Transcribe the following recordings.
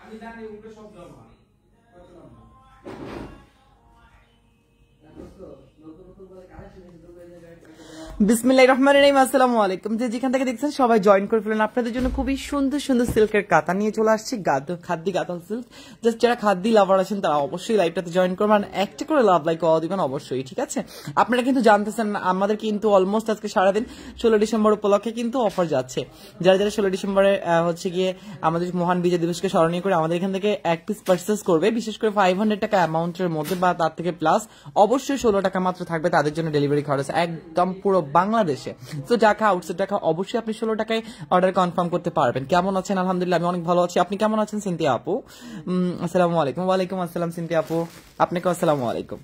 আমি জানি উপরে সব জমা বিসমিল্লাহির রহমানির রহিম। আসসালামু আলাইকুম। যেখান থেকে দেখছেন সবাই জয়েন করে ফেলেন। আপনাদের জন্য খুবই সুন্দর সুন্দর সিল্কের কাতা নিয়ে চলে আসছি, খাদ্দি গাতাল সিল্ক। জাস্ট যারা খাদ্দি লাভার আছেন তারা অবশ্যই লাইভটাতে জয়েন করবেন, একটা করে লাভ লাইক দিবেন অবশ্যই, ঠিক আছে? আপনারা কিন্তু জানতেছেন আমাদের কিন্তু অলমোস্ট আজকে সারাদিন 16 ডিসেম্বর উপলক্ষে কিন্তু অফার যাচ্ছে। যারা যারা 16 ডিসেম্বরে হচ্ছে গিয়ে আমাদের মহান বিজয় দিবসকে স্মরণীয় করে আমাদের এখান থেকে এক পিস পারচেস করবে, বিশেষ করে 500 টাকা অ্যামাউন্টের মধ্যে বা তার থেকে প্লাস, অবশ্যই 16 টাকা মাত্র থাকবে তাদের জন্য ডেলিভারি খরচ একদম পুরো বাংলাদেশে। তো ঢাকা আউটসাইড ঢাকা অবশ্যই আপনি 16 টাকায় অর্ডার কনফার্ম করতে পারবেন। কেমন আছেন? আলহামদুলিল্লাহ আমি অনেক ভালো আছি। আপনি কেমন আছেন সিনথিয়া আপু? আসসালামু আলাইকুম। ওয়ালাইকুম আসসালাম সিনথিয়া আপু, আপনাকে আসসালামু আলাইকুম।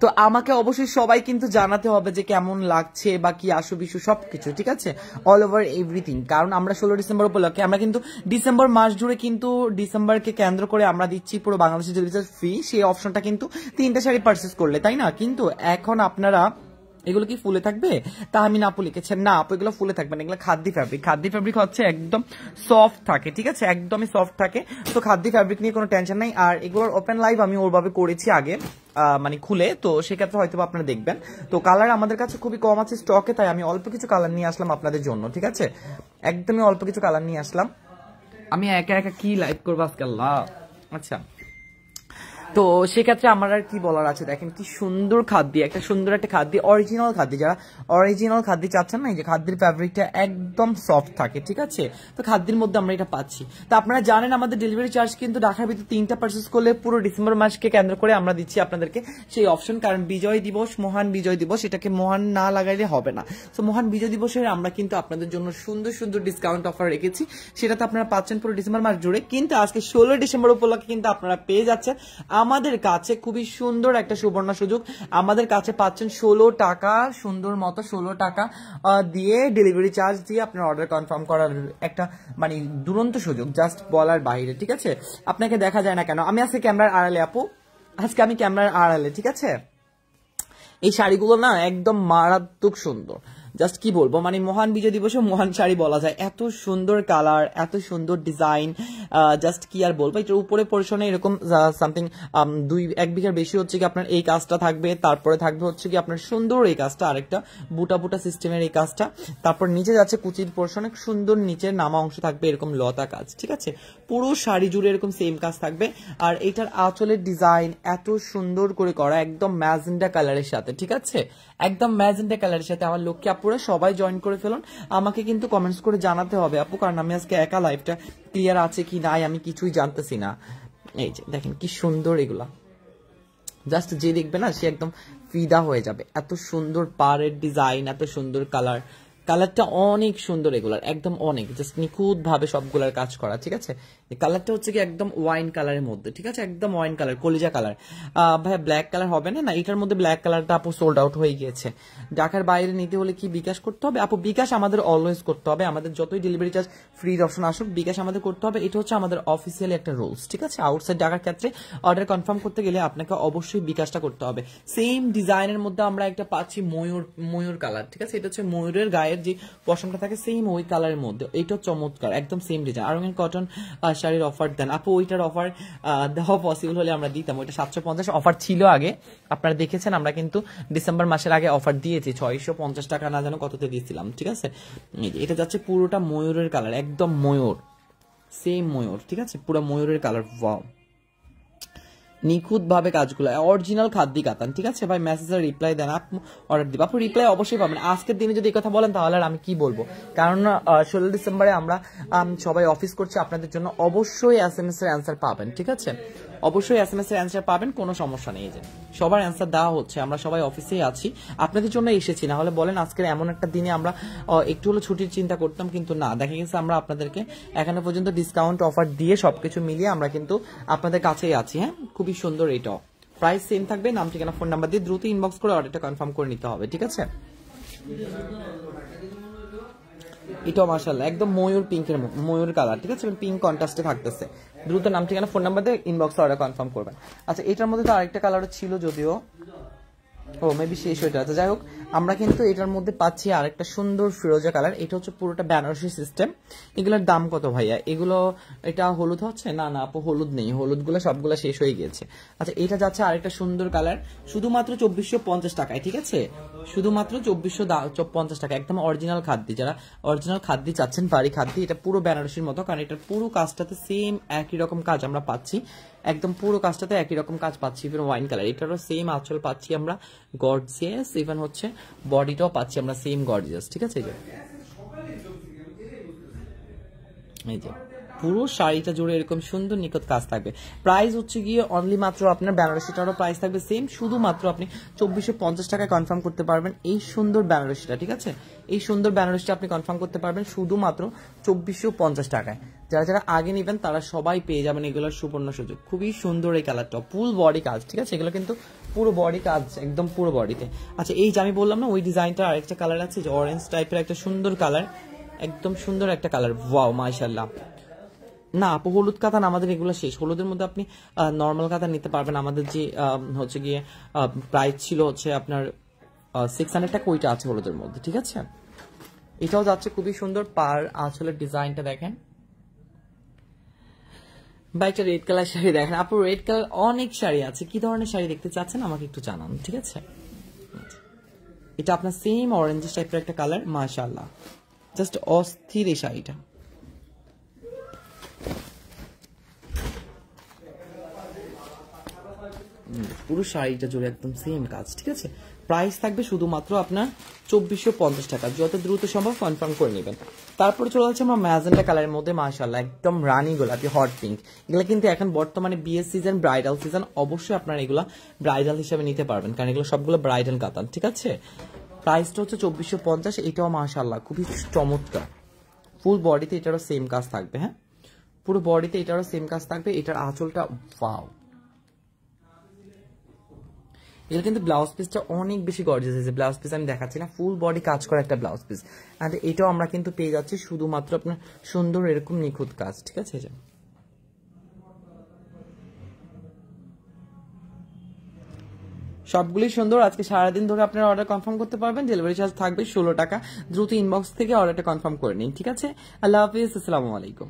তো আমাকে অবশ্যই সবাই কিন্তু জানাতে হবে যে কেমন লাগছে বা কি আশু বিশু সবকিছু, ঠিক আছে? All over everything. কারণ আমরা 16 ডিসেম্বর উপলক্ষে আমরা কিন্তু ডিসেম্বর মাস জুড়ে কিন্তু ডিসেম্বরকে কেন্দ্র করে আমরা দিচ্ছি পুরো বাংলাদেশের ডেলিভারি ফ্রি। সেই অপশনটা কিন্তু 3টা শাড়ি পারচেস করলে, তাই না? কিন্তু এখন আপনারা এগুলো কি ফুলে থাকবে? তাহমিন আপু লিখেছেন না আপু এগুলো ফুলে থাকবে না, এগুলো খাদ্দি ফ্যাব্রিক। খাদ্দি ফ্যাব্রিক হচ্ছে একদম সফট থাকে, ঠিক আছে? একদমই সফট থাকে। তো খাদ্দি ফ্যাব্রিক নিয়ে কোনো টেনশন নাই। আর এগুলোর ওপেন লাইভ আমি ওরভাবে করেছি আগে, মানে খুলে, তো সেক্ষেত্রে হয়তো আপনারা দেখবেন। তো কালার আমাদের কাছে খুবই কম আছে স্টকে, তাই আমি অল্প কিছু কালার নিয়ে আসলাম আপনাদের জন্য, ঠিক আছে? একদমই অল্প কিছু কালার নিয়ে আসলাম। আমি একা একা কি লাইভ করবো আজকে, আল্লাহ। আচ্ছা, তো সেক্ষেত্রে আমার আর কি বলার আছে, দেখেন কি সুন্দর খাদ্য, একটা সুন্দর একটা খাদ্য, অরিজিনাল খাদ্য। যারা অরিজিনাল খাদ্য চাচ্ছেন না, এই যে খাদ্যের ফ্যাব্রিকটা একদম সফট থাকে, ঠিক আছে? তো খাদ্যের মধ্যে আমরা এটা পাচ্ছি। তো আপনারা জানেন আমাদের ডেলিভারি চার্জ কিন্তু ঢাকার ভিতরে 3টা পারচেস করলে পুরো ডিসেম্বর মাসকে কেন্দ্র করে আমরা দিচ্ছি আপনাদেরকে সেই অপশন। কারণ বিজয় দিবস, মহান বিজয় দিবস, এটাকে মহান না লাগাইলে হবে না। তো মহান বিজয় দিবসের আমরা কিন্তু আপনাদের জন্য সুন্দর সুন্দর ডিসকাউন্ট অফার রেখেছি, সেটাতে আপনারা পাচ্ছেন পুরো ডিসেম্বর মাস জুড়ে। কিন্তু আজকে 16 ডিসেম্বর উপলক্ষে কিন্তু আপনারা পেয়ে যাচ্ছেন আমাদের কাছে খুবই সুন্দর একটা সুবর্ণ সুযোগ। আমাদের কাছে পাচ্ছেন 16 টাকা, সুন্দর মতো 16 টাকা দিয়ে ডেলিভারি চার্জ দিয়ে আপনার অর্ডার কনফার্ম করার একটা মানে দুরন্ত সুযোগ, জাস্ট বলার বাইরে, ঠিক আছে? আপনাকে দেখা যায় না কেন? আমি আজকে ক্যামেরার আড়ালে আপু, আজকে আমি ক্যামেরার আড়ালে, ঠিক আছে? এই শাড়িগুলো না একদম মারাত্মক সুন্দর, জাস্ট কি বলবো, মানে মহান বিজয় দিবসে মহান শাড়ি বলা যায়। এত সুন্দর কালার, এত সুন্দর ডিজাইন, জাস্ট কি আর বলবো। এটার উপরে পোর্শনে এরকম সামথিং 1 বিঘার বেশি হচ্ছে কি আপনার এই কাজটা থাকবে, তারপরে থাকবে হচ্ছে কি আপনার সুন্দর এই কাজটা, আরেকটা বুটা বুটা সিস্টেমের এই কাজটা, তারপর নিচে যাচ্ছে কুচির পোর্শনে সুন্দর নিচের নামা অংশ থাকবে এরকম লতা কাজ, ঠিক আছে? পুরো শাড়ি জুড়ে এরকম সেম কাজ থাকবে। আর এটার আঁচলের ডিজাইন এত সুন্দর করে করা, একদম ম্যাজেন্ডা কালারের সাথে, ঠিক আছে? একদম ম্যাজেন্ডা কালারের সাথে। আমার লক্ষ্যে আপুরা সবাই জয়েন করে ফেলুন। আমাকে কিন্তু কমেন্টস করে জানাতে হবে আপু, কারণ আমি আজকে একা লাইভটা ক্লিয়ার আছে কি নাই আমি কিছুই জানতেছি না। এই যে দেখেন কি সুন্দর এগুলা, জাস্ট যে দেখবে না সে একদম ফিদা হয়ে যাবে। এত সুন্দর পাড়ের ডিজাইন, এত সুন্দর কালার, কালারটা অনেক সুন্দর এগুলার, একদম অনেক জাস্ট নিখুঁত ভাবে সবগুলার কাজ করা, ঠিক আছে? কালারটা হচ্ছে কি একদম ওয়াইন কালারের মধ্যে, ঠিক আছে? একদম ওয়াইন কালার, কলিজা কালার। ভাই ব্ল্যাক কালার হবে না? না, এটার মধ্যে ব্ল্যাক কালারটা আপু সোল্ড আউট হয়ে গিয়েছে। ঢাকার বাইরে নিতে হলে কি বিকাশ করতে হবে আপু? বিকাশ আমাদের অলওয়েজ করতে হবে, আমাদের যতই ডেলিভারি চার্জ ফ্রি অপশন আসুক বিকাশ আমাদের করতে হবে। এটা হচ্ছে আমাদের অফিসিয়ালি একটা রুলস, ঠিক আছে? আউটসাইড ঢাকার ক্ষেত্রে অর্ডার কনফার্ম করতে গেলে আপনাকে অবশ্যই বিকাশটা করতে হবে। সেম ডিজাইনের মধ্যে আমরা একটা পাচ্ছি ময়ূর কালার, ঠিক আছে? এটা হচ্ছে ময়ূরের গায়ের যে পশমটা থাকে সেম ওই কালারের মধ্যে, এইটা চমৎকার, একদম সেম ডিজাইন। আর কটন শাড়ির অফার দেন আপু, ওইটার অফার দেওয়া পসিবল হলে আমরা দিতাম। ওইটা 750 অফার ছিল আগে, আপনারা দেখেছেন। আমরা কিন্তু ডিসেম্বর মাসের আগে অফার দিয়েছি, 650 টাকা না জানো কততে দিয়েছিলাম, ঠিক আছে? এটা যাচ্ছে পুরোটা ময়ূরের কালার, একদম ময়ূর, সেম ময়ূর, ঠিক আছে? পুরো ময়ূরের কালার, ওয়াও, নিখুঁত ভাবে কাজগুলো, অরিজিনাল খাদ্য কাতান, ঠিক আছে ভাই? মেসেজের রিপ্লাই দেন, আপনি অর্ডার দিব আপু, রিপ্লাই অবশ্যই পাবেন। আজকের দিনে যদি এই কথা বলেন তাহলে আর আমি কি বলবো, কারণ 16 ডিসেম্বরে আমরা সবাই অফিস করছি আপনাদের জন্য। অবশ্যই SMS এর অ্যান্সার পাবেন, ঠিক আছে? অবশ্যই SMS এর অ্যান্সার পাবেন, কোনো সমস্যা নেই। যে সবার অ্যান্সার দেওয়া হচ্ছে, আমরা সবাই অফিসেই আছি, আপনাদের জন্য এসেছি। না হলে বলেন আজকের এমন একটা দিনে আমরা একটু হলো ছুটির চিন্তা করতাম, কিন্তু না, দেখা গেছে আমরা আপনাদেরকে এখনো পর্যন্ত ডিসকাউন্ট অফার দিয়ে সবকিছু মিলিয়ে আমরা কিন্তু আপনাদের কাছেই আছি। হ্যাঁ, খুবই সুন্দর। এটাও প্রাইস সেম থাকবে, নাম ঠিকানা ফোন নাম্বার দিয়ে দ্রুত ইনবক্স করে অর্ডারটা কনফার্ম করে নিতে হবে, ঠিক আছে? এটাও মাশাআল্লাহ একদম ময়ূর পিঙ্কের, ময়ূর কালার, ঠিক আছে? পিঙ্ক কন্ট্রাস্টে থাকতেছে। দ্রুত নাম ঠিকানা ফোন নাম্বার দিয়ে ইনবক্সে অর্ডার কনফার্ম করবেন। আচ্ছা, এটার মধ্যে তো আরেকটা কালার ছিল যদিও, ও মেবি শেষ হয়ে যাচ্ছে। যাই হোক, আমরা কিন্তু এটার মধ্যে পাচ্ছি আরেকটা সুন্দর ফিরোজা কালার। এটা হচ্ছে পুরোটা বেনারসি সিস্টেম। এগুলোর দাম কত ভাইয়া? এগুলো এটা হলুদ হচ্ছে না? না আপু হলুদ নেই, হলুদগুলো সবগুলো শেষ হয়ে গিয়েছে। আচ্ছা এটা যাচ্ছে আরেকটা সুন্দর কালার, শুধুমাত্র 2450 টাকায়, ঠিক আছে? শুধুমাত্র 2450 টাকা, একদম অরিজিনাল খাদ্য। যারা অরিজিনাল খাদ্য চাচ্ছেন, বাড়ি খাদ্য, এটা পুরো বেনারসির মতো, কারণ এটার পুরো কাজটাতে সেম একই রকম কাজ আমরা পাচ্ছি, একদম পুরো কাজটাতে একই রকম কাজ পাচ্ছি। ইভেন ওয়াইন কালার, এটারও সেম আঁচল পাচ্ছি আমরা গর্জিয়াস, ইভেন হচ্ছে বডিটাও পাচ্ছি আমরা সেম গর্জিয়াস, ঠিক আছে? এই যে পুরো শাড়িটা জুড়ে এরকম সুন্দর নিখুঁত কাজ থাকবে। প্রাইস হচ্ছে গিয়ে অনলি মাত্র আপনার বেনারসিটারও প্রাইস থাকবে সেম, শুধুমাত্র আপনি 2450 টাকায় কনফার্ম করতে পারবেন এই সুন্দর বেনারসিটা, ঠিক আছে? এই সুন্দর বেনারসিটা আপনি কনফার্ম করতে পারবেন শুধুমাত্র 2450 টাকায়। যারা যারা আগে নেবেন তারা সবাই পেয়ে যাবেন এগুলোর সুবর্ণ সুযোগ। খুবই সুন্দর এই কালারটা, ফুল বডি কাজ, ঠিক আছে? এগুলো কিন্তু পুরো বডি কাজ, একদম পুরো বডিতে। আচ্ছা এই যে আমি বললাম না ওই ডিজাইনটা আরেকটা কালার আছে, যে অরেঞ্জ টাইপের একটা সুন্দর কালার, একদম সুন্দর একটা কালার, ওয়াও মাশাআল্লাহ। না আপু হলুদ কাতান আমাদের এগুলো শেষ। হলুদের মধ্যে আপনি নর্মাল কাতান নিতে পারবেন। আমাদের যে হচ্ছে গিয়ে প্রাইস ছিল হচ্ছে আপনার 600 টাকা, ওইটা আছে হলুদের মধ্যে, ঠিক আছে? এটাও যাচ্ছে খুবই সুন্দর। পার আঁচলের ডিজাইনটা দেখেন বা একটা রেড কালার শাড়ি দেখেন। আপু রেড কালার অনেক শাড়ি আছে, কি ধরনের শাড়ি দেখতে চাচ্ছেন আমাকে একটু জানান, ঠিক আছে? এটা আপনার সেম অরেঞ্জ টাইপের একটা কালার, মাশাআল্লাহ জাস্ট অস্থির এই শাড়িটা। পুরো শাড়িটা জুড়ে একদম সেম কাজ, ঠিক আছে? প্রাইস থাকবে শুধুমাত্র আপনার 2450 টাকা। যত দ্রুত সম্ভব কনফার্ম করে নেবেন। তারপরে চলে যাচ্ছে আমরা ম্যাজেন্টা কালারের মধ্যে, মাশাআল্লাহ একদম রানী গোলাপি, হট পিঙ্ক। এগুলো কিন্তু এখন বর্তমানে বিয়ের সিজন, ব্রাইডাল সিজন, অবশ্যই আপনারা এগুলা ব্রাইডাল হিসেবে নিতে পারবেন, কারণ এগুলো সবগুলো ব্রাইডাল কাতান, ঠিক আছে? প্রাইসটা হচ্ছে 2450। এটাও মাশাআল্লাহ খুবই চমৎকার, ফুল বডিতে এটারও সেম কাজ থাকবে। হ্যাঁ, পুরো বডিতে এটারও সেম কাজ থাকবে। এটার আঁচলটা ওয়াও। এটা কিন্তু ব্লাউজ পিসটা অনেক বেশি গর্জিয়াস হয়েছে। ব্লাউজ পিস আমি দেখাচ্ছি না, ফুল বডি কাজ করা একটা ব্লাউজ পিস। অ্যান্ড এটাও আমরা কিন্তু পেয়ে যাচ্ছি শুধুমাত্র আপনার সুন্দর এরকম নিখুঁত কাজ, ঠিক আছে? সবগুলি সুন্দর। আজকে সারাদিন ধরে আপনারা অর্ডার কনফার্ম করতে পারবেন। ডেলিভারি চার্জ থাকবে 16 টাকা। দ্রুত ইনবক্স থেকে অর্ডারটা কনফার্ম করে নিন, ঠিক আছে? আল্লাহ হাফিজ, আসসালামু আলাইকুম।